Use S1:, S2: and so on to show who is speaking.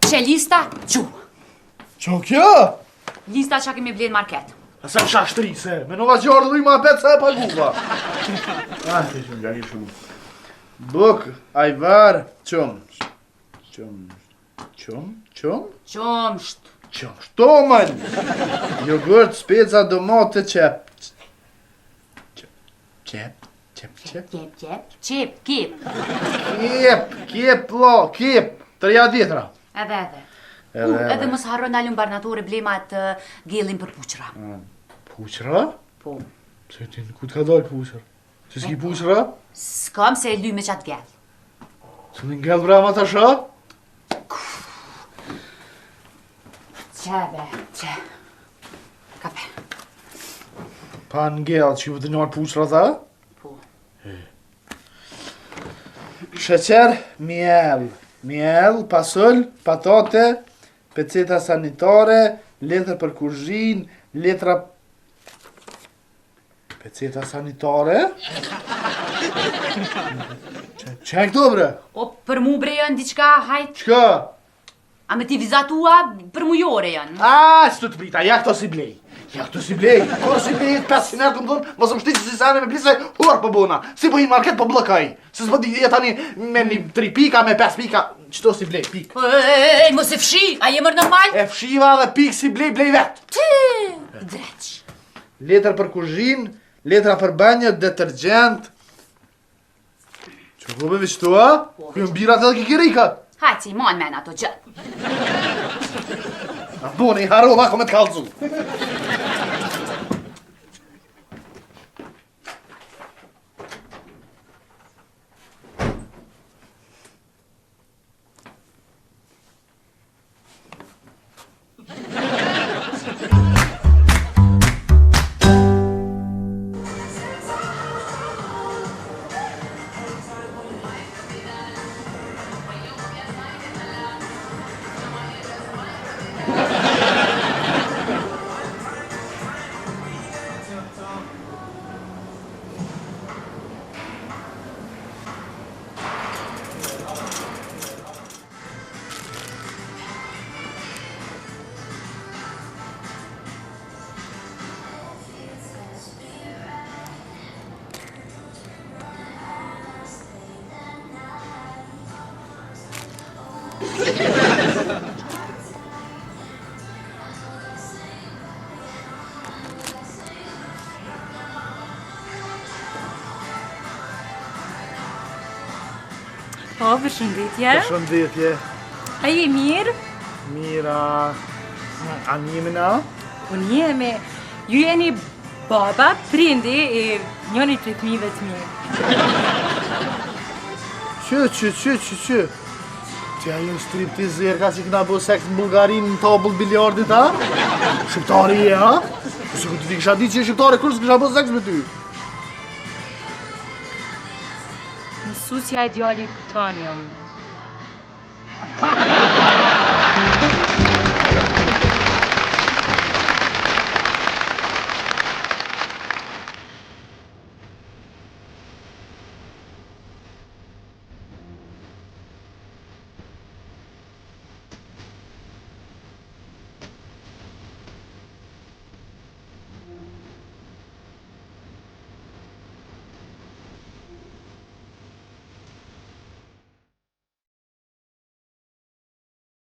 S1: Që lista, që?
S2: Që kjo?
S1: Lista që kemi vlerë market.
S2: Se më shashtri se, me nova gjorë dhe ma petë se e paguva. Të shumë, gjani shumë. Buk, ajvar, qumsh.
S1: Qumsht.
S2: Tomën. Jogurt, speca, domate, qep. Kep, treja djetra.
S1: Edhe mos harro në alun barnatore blemat gjelin për puqra.
S2: Puqra?
S1: Po.
S2: Se ti ku t'ka dalë puqra? Se s'ki puqra?
S1: S'kam se e ly me qatë gjell.
S2: Se në ngell brama të shë?
S1: Që. Kape.
S2: Pa ngell, që ju të njërë puqra tha?
S1: Po.
S2: Sheqer, miel, pasëll, patate, peceta sanitare, letër për kuzhinë, letra... Peceta sanitare? Që e këto bre?
S1: O, për mu bre janë diqka, hajt.
S2: Qka?
S1: A me ti vizatua, për mu jore janë.
S2: S'tu të brita, ja këto si blej. Këto si blej 500 erë këmë dhënë, mos më shtiqë si sane me blise, hurë për bona. Si po hinë market po blëkaj. Se s'po di tani me 3 pika, me 5 pika. Qëto si blej, pik.
S1: Ej, mos e fshi, a je mërë normal?
S2: E fshiva dhe pik si blej vetë.
S1: Ti, dreq.
S2: Letër për kuzhinë, letra për banjë, detergjent. Që po beve qëto, a? Këmë birat edhe kikirika.
S1: Hajt si, mon men ato gjë.
S2: A bone, i haro, ako me t'kallëzu.
S3: Po, përshëndetje.
S2: Përshëndetje.
S3: A je mirë?
S2: Mira... A njimina?
S3: Unë jemi. Ju jeni baba, prindi e njëri të fëmijëve të mi.
S2: Që? Që ajo striptizer ka që këna bo seks në Bulgarin në tabull biliardit, ha? Shqiptari je, ha? Se ku ti kisha di që je shqiptare, kur s'kisha bo seks me ty?
S3: Mësusja e djalit tonë jam.